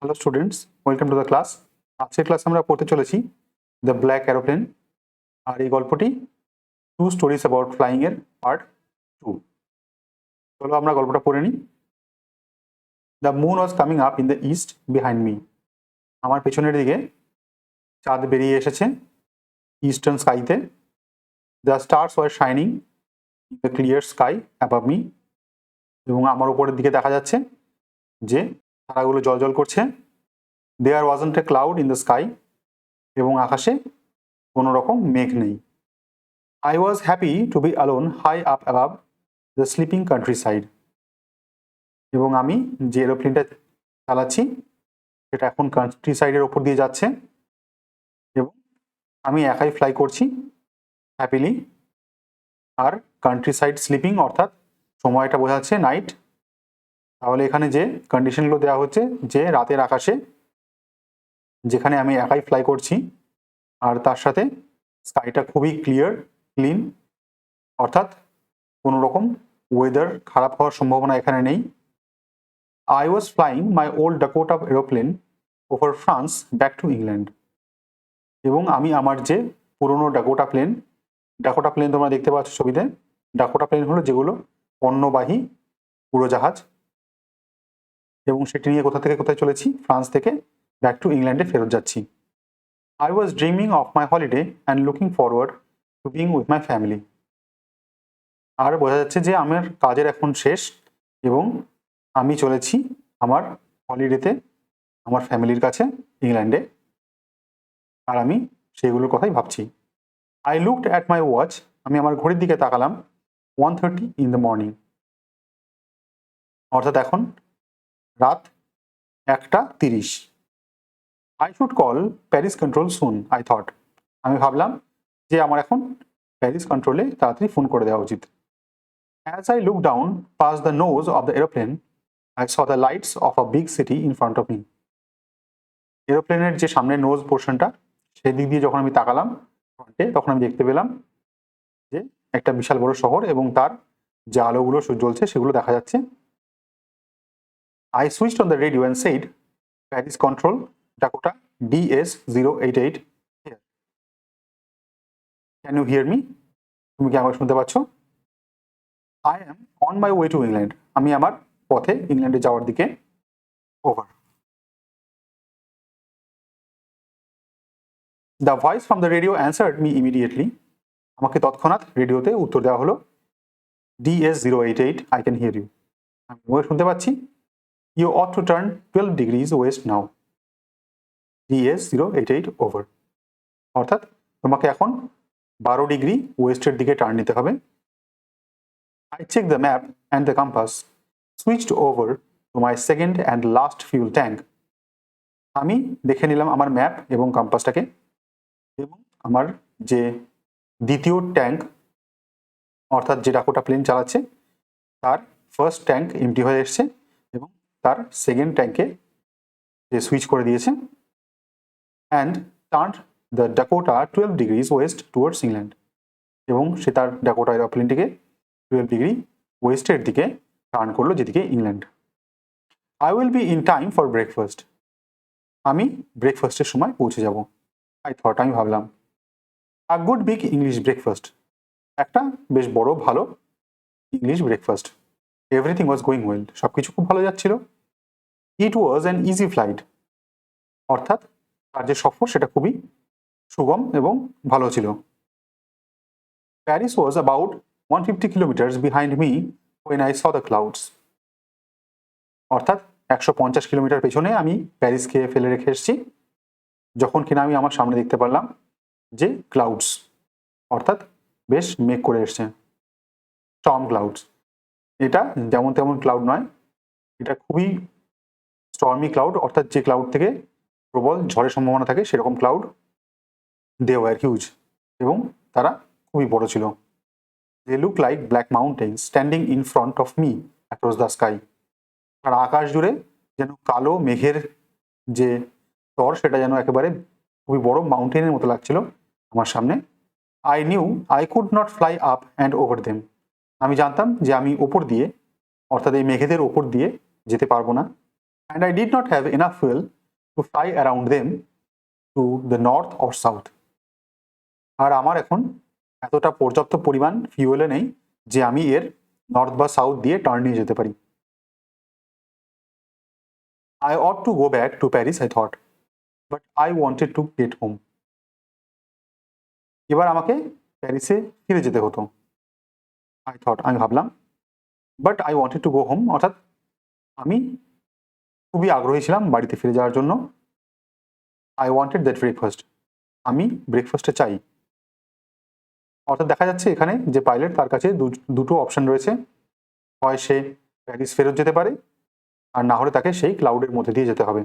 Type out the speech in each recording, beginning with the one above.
Hello students, welcome to the class. আজকের ক্লাসে আমরা পড়তে চলেছি দ্য ব্ল্যাক অ্যারোপ্লেন। আর এই গল্পটি টু স্টোরিজ অ্যাবাউট ফ্লাইং এর পার্ট 2। চলো আমরা গল্পটা পড়ে নিই। The moon was coming up in the east behind me. আমার পেছনের দিকে চাঁদ বেরিয়ে এসেছে ইস্টার্ন স্কাইতে। The stars were shining in the clear sky above me. এবং আমার উপরের দিকে দেখা যাচ্ছে যে তারাগুলো জ্বলজ্বল করছে। There wasn't a cloud in the sky. এবং আকাশে কোনো রকম মেঘ নেই। I was happy to be alone high up above the sleeping countryside. এবং আমি যে এরোপ্লেনটা চালাচ্ছি সেটা এখন কান্ট্রি সাইডের ওপর দিয়ে যাচ্ছে এবং আমি একাই ফ্লাই করছি হ্যাপিলি। আর কান্ট্রি সাইড স্লিপিং অর্থাৎ সময়টা বোঝাচ্ছে নাইট। তাহলে এখানে যে কন্ডিশনগুলো দেওয়া হচ্ছে যে রাতের আকাশে যেখানে আমি একাই ফ্লাই করছি আর তার সাথে স্কাইটা খুবই ক্লিয়ার ক্লিন, অর্থাৎ কোনো রকম ওয়েদার খারাপ হওয়ার সম্ভাবনা এখানে নেই। I was flying my old Dakota aeroplane over France back to England. এবং আমি আমার যে পুরনো ডাকোটা প্লেন তোমরা দেখতে পাচ্ছ ছবিতে। ডাকোটা প্লেন হলো যেগুলো পণ্যবাহী উড়োজাহাজ, এবং সেটি নিয়ে কোথা থেকে কোথায় চলেছি, ফ্রান্স থেকে ব্যাক টু ইংল্যান্ডে ফেরত যাচ্ছি। I was dreaming of my holiday and looking forward to being with my family. আর বোঝা যাচ্ছে যে আমার কাজের এখন শেষ এবং আমি চলেছি আমার হলিডেতে আমার ফ্যামিলির কাছে ইংল্যান্ডে। আর আমি সেগুলোর কথাই ভাবছি। I looked at my watch. আমি আমার ঘড়ির দিকে তাকালাম। 1:30 in the morning, অর্থাৎ এখন রাত 1:30। I should call Paris control soon, I thought. আমি ভাবলাম যে আমার এখন প্যারিস কন্ট্রোলে তাড়াতাড়ি ফোন করে দেওয়া উচিত। As I look down past the nose of the aeroplane, I saw the lights of a big city in front of me. এরোপ্লেনের যে সামনের নোজ পোর্শনটা সেই দিক দিয়ে যখন আমি তাকালাম ফ্রন্টে, তখন আমি দেখতে পেলাম যে একটা বিশাল বড় শহর এবং তার যে আলোগুলো জ্বলছে সেগুলো দেখা যাচ্ছে। I switched on the radio and said, Paris Control, Dakota DS088 here. Can you hear me? তুমি কি আমাকে শুনতে পাচ্ছ? I am on my way to England. আমি আমার পথে ইংল্যান্ডে যাওয়ার দিকে। Over. The voice from the radio answered me immediately. আমাকে তৎক্ষণাৎ রেডিওতে উত্তর দেওয়া হলো, DS088, I can here you. আমি তোমাকে শুনতে পাচ্ছি। You ought to turn 12 degrees west now. DS088 over. অর্থাৎ তোমাকে এখন 12 ডিগ্রি ওয়েস্টের দিকে টার্ন নিতে হবে। I check the map and the compass, switched over to my second and last fuel tank. আমি দেখে নিলাম আমার ম্যাপ এবং কম্পাসটাকে, এবং আমার যে দ্বিতীয় ট্যাঙ্ক অর্থাৎ যে ডাকোটা প্লেন চালাচ্ছে তার ফার্স্ট ট্যাঙ্ক এমটি হয়ে এসছে এবং তার সেকেন্ড ট্যাঙ্কে যে সুইচ করে দিয়েছে। And turn the Dakota 12 degrees West towards England. এবং সে তার ডাকোটা এরোপ্লেনটিকে 12 ডিগ্রি ওয়েস্টের দিকে টার্ন করলো, যেদিকে England. I will be in time for breakfast. আমি ব্রেকফাস্টের সময় পৌঁছে যাব। আই থট, আমি ভাবলাম। A good big English breakfast. একটা বেশ বড় ভালো English breakfast. Everything was going well. সব কিছু খুব ভালো যাচ্ছিল। ইট ওয়াজ অ্যান ইজি ফ্লাইট। অর্থাৎ তার যে সফর সেটা খুবই সুগম এবং ভালো ছিল। Paris was about 150 kilometres behind me when I saw the clouds. অর্থাৎ 150 কিলোমিটার পেছনে আমি প্যারিসকে ফেলে রেখে এসেছি যখন কিনা আমি আমার সামনে দেখতে পারলাম যে ক্লাউডস, অর্থাৎ বেশ মেঘ করে এসছে, স্টর্ম ক্লাউডস। এটা যেমন তেমন ক্লাউড নয়, এটা খুবই স্টর্মি ক্লাউড, অর্থাৎ যে ক্লাউড থেকে প্রবল ঝড়ের সম্ভাবনা থাকে সেরকম ক্লাউড। দে ওয়ার হিউজ, এবং তারা খুবই বড় ছিল। They look like black mountains standing in front of me across the sky. আর আকাশ জুড়ে যেন কালো মেঘের যে স্তর সেটা যেন একেবারে খুবই বড় মাউন্টেনের মতো লাগছিল আমার সামনে। I knew I could not fly up and over them. আমি জানতাম যে আমি ওপর দিয়ে, অর্থাৎ এই মেঘেদের ওপর দিয়ে যেতে পারবো না। and I did not have enough fuel to fly around them to the north or south. আর আমার এখন এতটা পর্যাপ্ত পরিমাণ ফিউয়েলে নেই যে আমি এর নর্থ বা সাউথ দিয়ে টার্ন নিয়ে যেতে পারি। I ought to go back to Paris, I thought, but I wanted to get home. এবার আমাকে প্যারিসে ফিরে যেতে হতো। I thought, আমি ভাবলাম, but I wanted to go home, অর্থাৎ আমি খুবই আগ্রহী ছিলাম বাড়িতে ফিরে যাওয়ার জন্য। I wanted that breakfast, আমি ব্রেকফাস্টে চাই। অর্থাৎ দেখা যাচ্ছে এখানে যে পাইলট তার কাছে দুটো অপশন রয়েছে, হয় সে প্যারিস ফেরত যেতে পারে, আর না হলে তাকে সেই ক্লাউডের মধ্যে দিয়ে যেতে হবে।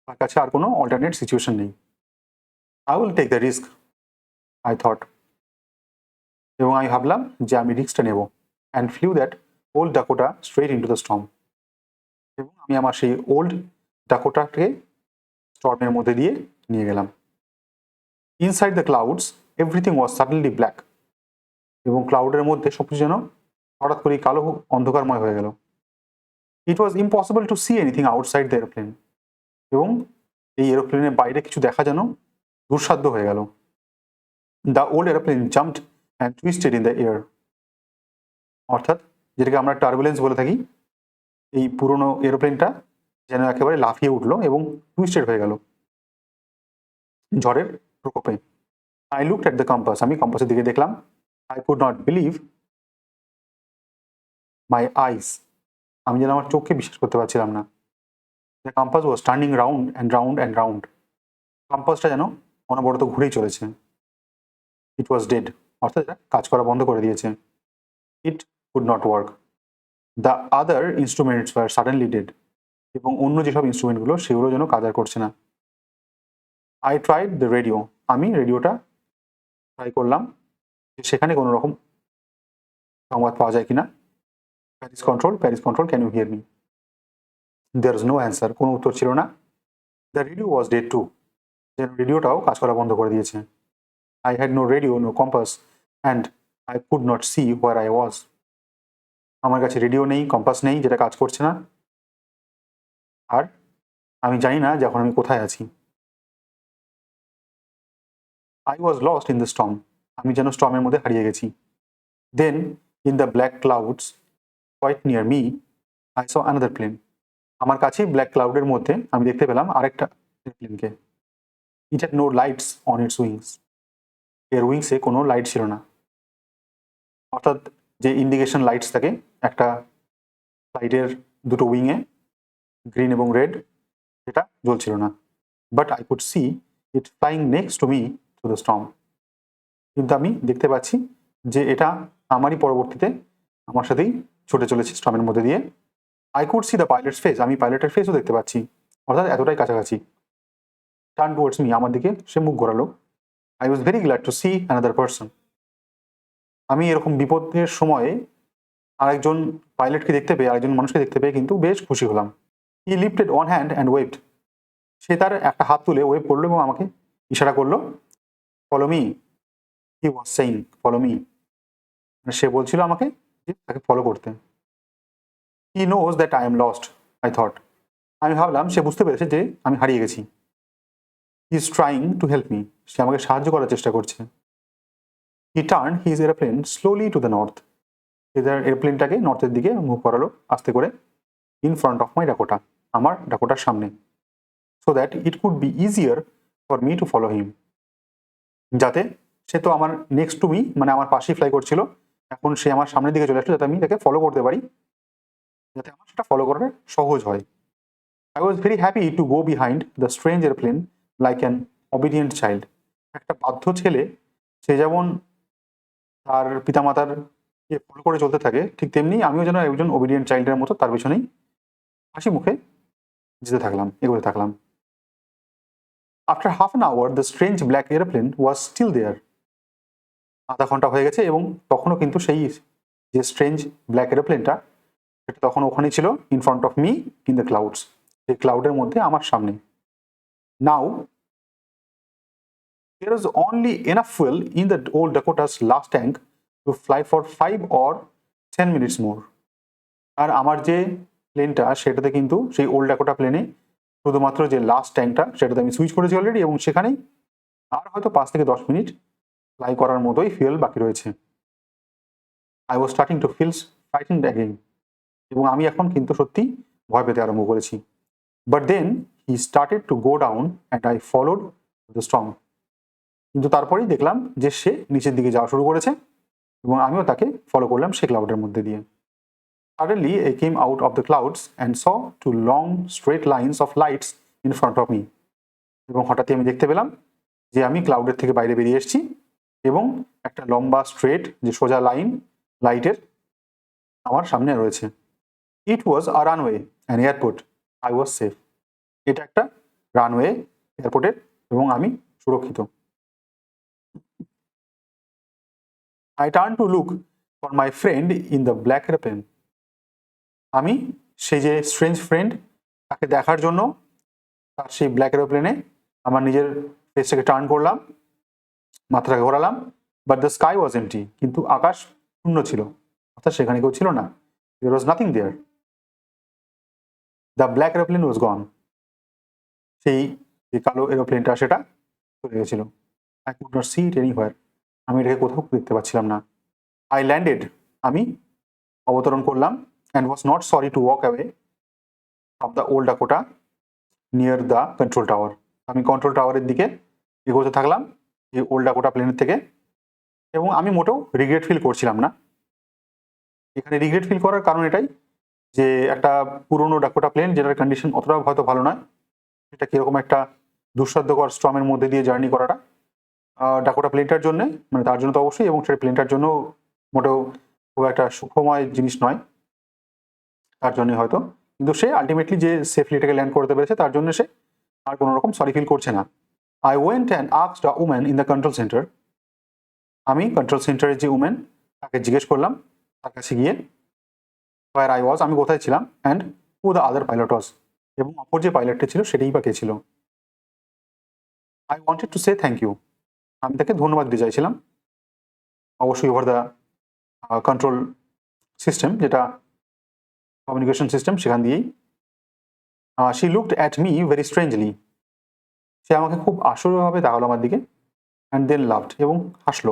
তার কাছে আর কোনো অল্টারনেট সিচুয়েশন নেই। I will take the risk, I thought, এবং আমি ভাবলাম যে আমি রিস্কটা নেব, and flew that old Dakota straight into the storm, এবং আমি আমার সেই ওল্ড ডাকোটাকে স্টর্মের মধ্যে দিয়ে নিয়ে গেলাম। Inside the clouds everything was suddenly black, এবং ক্লাউডের মধ্যে সব কিছু যেন হঠাৎ করেই কালো অন্ধকারময় হয়ে গেল। It was impossible to see anything outside the aeroplane, এবং এই এরোপ্লেনের বাইরে কিছু দেখা যেন দুঃসাধ্য হয়ে গেল। The old aeroplane jumped and twisted in the air, অর্থাৎ যেটাকে আমরা টার্বুলেন্স বলে থাকি, এই পুরনো এরোপ্লেনটা যেন একেবারে লাফিয়ে উঠলো এবং টুইস্টেড হয়ে গেল ঝড়ের প্রকোপে। I looked at the compass, আমি কম্পাসের দিকে দেখলাম। I could not believe my eyes, আমি যেন আমার চোখকে বিশ্বাস করতে পারছিলাম না। The compass was turning round and round and round, কম্পাসটা যেন অনবরত ঘুরেই চলেছে। ইট ওয়াজ ডেড, অর্থাৎ এটা কাজ করা বন্ধ করে দিয়েছে। It could not work. The other instruments were suddenly dead, এবং অন্য যেসব ইনস্ট্রুমেন্টগুলো সেগুলো যেন কাজ আর করছে না। আই ট্রাইড দ্য রেডিও, আমি রেডিওটা ট্রাই করলাম যে সেখানে কোনো রকম সংবাদ পাওয়া যায় কিনা। Paris control, can you hear me? There is no answer, কোনো উত্তর ছিল না। The radio was dead too, যেন রেডিওটাও কাজ করা বন্ধ করে দিয়েছে। I had no radio, no compass, and I could not see where I was. আমার কাছে রেডিও নেই, কম্পাস নেই যেটা কাজ করছে না, আর আমি জানি না যে এখন আমি কোথায় আছি। I was lost in the storm, আমি যেন স্টর্মের মধ্যে হারিয়ে গেছি। Then in the black clouds quite near me I saw another plane, আমার কাছেই ব্ল্যাক ক্লাউডের মধ্যে আমি দেখতে পেলাম আরেকটা প্লেনকে। It had no lights on its wings, এর উইংসে কোনো লাইট ছিল না, অর্থাৎ যে ইন্ডিকেশন লাইটস থাকে একটা ফ্লাইটের দুটো উইংয়ে, গ্রিন এবং রেড, সেটা জ্বলছিল না। But I could see it flying next to me through the storm, কিন্তু আমি দেখতে পাচ্ছি যে এটা আমারই পরবর্তীতে আমার সাথেই ছুটে চলেছে স্টর্মের মধ্যে দিয়ে। I could C the pilots face, আমি পাইলটের ফেসও দেখতে পাচ্ছি, অর্থাৎ এতটাই কাছাকাছি। টার্ন টুয়ার্ডস মি, আমার দিকে সে মুখ ঘোরালো। I was very glad to see another person, আমি এরকম বিপদের সময়ে আরেকজন পাইলটকে দেখতে পেয়ে, আরেকজন মানুষকে দেখতে পেয়ে কিন্তু বেশ খুশি হলাম। He lifted one hand and waved, সে তার একটা হাত তুলে ওয়েভ করলো এবং আমাকে ইশারা করলো, follow me. He was saying follow me, সে বলছিল আমাকে যে তাকে ফলো করতে। He knows that I am lost, I thought, আমি ভাবলাম সে বুঝতে পেরেছে যে আমি হারিয়ে গেছি। He is trying to help me, সে আমাকে সাহায্য করার চেষ্টা করছে। He turn his aeroplane slowly to the north, সে তার এরোপ্লেনটাকে নর্থের দিকে মুভ করালো আস্তে করে। In front of my Dakota, আমার ডাকোটার সামনে। So that it could be easier for me to follow him, যাতে সে তো আমার নেক্সট টু মি, মানে আমার পাশেই ফ্লাই করছিল, এখন সে আমার সামনের দিকে চলে আসলো যাতে আমি তাকে ফলো করতে পারি, যাতে আমার সেটা ফলো করাটা সহজ হয়। I was very happy to go behind the strange airplane like an obedient child, একটা বাধ্য ছেলে সে যেমন তার পিতামাতার ফলো করে চলতে থাকে, ঠিক তেমনি আমিও যেন একজন ওবিডিয়েন্ট চাইল্ডের মতো তার পিছনেই হাসি মুখে যেতে থাকলাম, এগোতে থাকলাম। After half an hour the strange black aeroplane was still there, আধা ঘন্টা হয়ে গেছে এবং তখনও কিন্তু সেই যে স্ট্রেঞ্জ ব্ল্যাক এরোপ্লেনটা সেটা তখন ওখানেই ছিল, in front of me in the clouds, এই ক্লাউডের মধ্যে আমার সামনে। নাও there is only enough fuel in the old Dakota's last tank to fly for 5 or 10 minutes more, আর আমার যে প্লেনটা সেটাতে কিন্তু সেই ওল্ড ডাকোটা প্লেনে শুধুমাত্র যে লাস্ট ট্যাঙ্কটা সেটাতে আমি সুইচ করেছি অলরেডি, এবং সেখানেই আর হয়তো 5 থেকে 10 মিনিট ফ্লাই করার মতোই ফুয়েল বাকি রয়েছে। I was starting to feel frightened again, এবং আমি এখন কিন্তু সত্যি ভয় পেতে আরম্ভ করেছি। But then he started to go down and I followed the storm. কিন্তু তারপরেই দেখলাম যে সে নিচের দিকে যাওয়া শুরু করেছে, এবং আমিও তাকে ফলো করলাম সেই ক্লাউডের মধ্যে দিয়ে। Suddenly I came out of the clouds and saw two long straight lines of lights in front of me. এবং হঠাৎই আমি দেখতে পেলাম যে আমি ক্লাউডের থেকে বাইরে বেরিয়ে এসেছি, এবং একটা লম্বা স্ট্রেট যে সোজা লাইন লাইটের আমার সামনে রয়েছে। It was a runway an airport, I was safe. এটা একটা রানওয়ে এয়ারপোর্টের, এবং আমি সুরক্ষিত। I turn to look for my friend in the black aeroplane. আমি সেই যে স্ট্রেঞ্জ ফ্রেন্ড তাকে দেখার জন্য তার সেই ব্ল্যাক এরোপ্লেনে আমার নিজের ফেসটাকে টার্ন করলাম, মাথাটাকে ঘোরালাম। But the sky was empty, কিন্তু আকাশ শূন্য ছিল, অর্থাৎ সেখানে কেউ ছিল না। There was nothing there. The black aeroplane was gone. সেই যে কালো এরোপ্লেনটা সেটা চলে গেছিল। I could not see it anywhere. আমি এটাকে কোথাও দেখতে পাচ্ছিলাম না। আই ল্যান্ডেড, আমি অবতরণ করলাম, and was not sorry to walk away from the old Dakota near the control tower. আমি কন্ট্রোল টাওয়ারের দিকে এগোতে থাকলাম এই ওল্ড ডাকোটা প্লেনের থেকে, এবং আমি মোটেও রিগ্রেট ফিল করছিলাম না। এখানে রিগ্রেট ফিল করার কারণ এটাই যে একটা পুরনো ডাকোটা প্লেন যেটার কন্ডিশন অতটাও হয়তো ভালো নয়, এটা কীরকম একটা দুঃসাধ্যকর স্টর্মের মধ্যে দিয়ে জার্নি করাটা ডাকোটা প্লেনটার জন্য, মানে তার জন্য তো অবশ্যই, এবং সেই প্লেনটার জন্য মোটেও খুব একটা সুখময় জিনিস নয় তার জন্যই হয়তো। কিন্তু সে আলটিমেটলি যে সেফলি এটাকে ল্যান্ড করতে পেরেছে তার জন্য সে আর কোনো রকম সরি ফিল করছে না। I went and asked a woman in the control centre. আমি কন্ট্রোল সেন্টারের যে উম্যান তাকে জিজ্ঞেস করলাম তার কাছে গিয়ে, হোয়ার আই ওয়াজ, আমি কোথায় ছিলাম, and who the other pilot was, এবং অপর যে পাইলটটা ছিল সেটাই বা কে ছিল। I wanted to say thank you. আমি তাকে ধন্যবাদ দিতে চাইছিলাম, অবশ্যই ওভার দ্য কন্ট্রোল সিস্টেম, যেটা কমিউনিকেশন সিস্টেম, সেখান দিয়েই। She looked at me very strangely. সে আমাকে খুব আশ্চর্যভাবে তাকালো আমার দিকে, অ্যান্ড দেন লাভড, এবং হাসলো।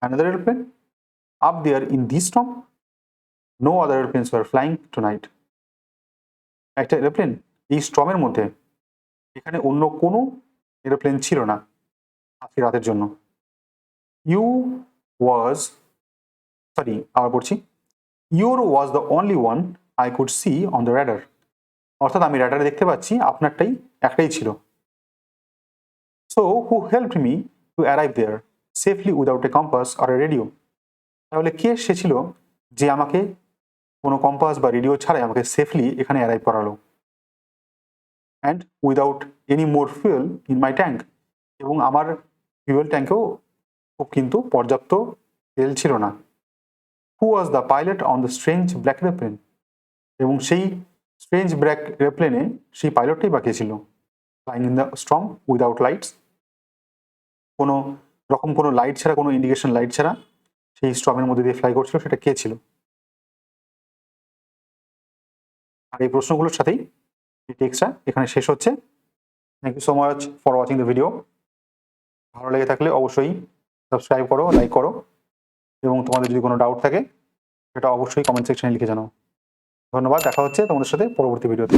Another aeroplane up there in this storm, no other aeroplanes were flying tonight. একটা এরোপ্লেন এই স্টর্মের মধ্যে, এখানে অন্য কোনো এরোপ্লেন ছিল না আজকে রাতের জন্য। ইউ ওয়াজ, সরি আবার পড়ছি, your was the only one I could see on the radar. অর্থাৎ আমি র্যাডারে দেখতে পাচ্ছি আপনারটাই একটাই ছিল। So who helped me to arrive there safely without a compass or a radio. তাহলে কে সে ছিল যে আমাকে কোনো কম্পাস বা রেডিও ছাড়াই আমাকে সেফলি এখানে অ্যারাইভ করালো, and without any more fuel in my tank, এবং আমার ফিউয়েল ট্যাঙ্কেও খুব কিন্তু পর্যাপ্ত তেল ছিল না। Who was the pilot on the strange black aeroplane, এবং সেই স্ট্রেঞ্জ ব্ল্যাক এরোপ্লেনে সেই পাইলটটাই বাকি ছিল, flying in the storm without lights, কোনো রকম কোনো লাইট ছাড়া, কোনো ইন্ডিকেশন লাইট ছাড়া সেই স্টর্মের মধ্যে দিয়ে ফ্লাই করছিল, সেটা কে ছিল। আর এই প্রশ্নগুলোর সাথেই এই টেক্সটটা এখানে শেষ হচ্ছে। Thank you so much for watching the video. ভালো লেগে থাকলে অবশ্যই সাবস্ক্রাইব করো, লাইক করো, এবং তোমাদের যদি কোনো ডাউট থাকে সেটা অবশ্যই কমেন্ট সেকশনে লিখে জানাও। ধন্যবাদ, দেখা হচ্ছে তোমাদের সাথে পরবর্তী ভিডিওতে।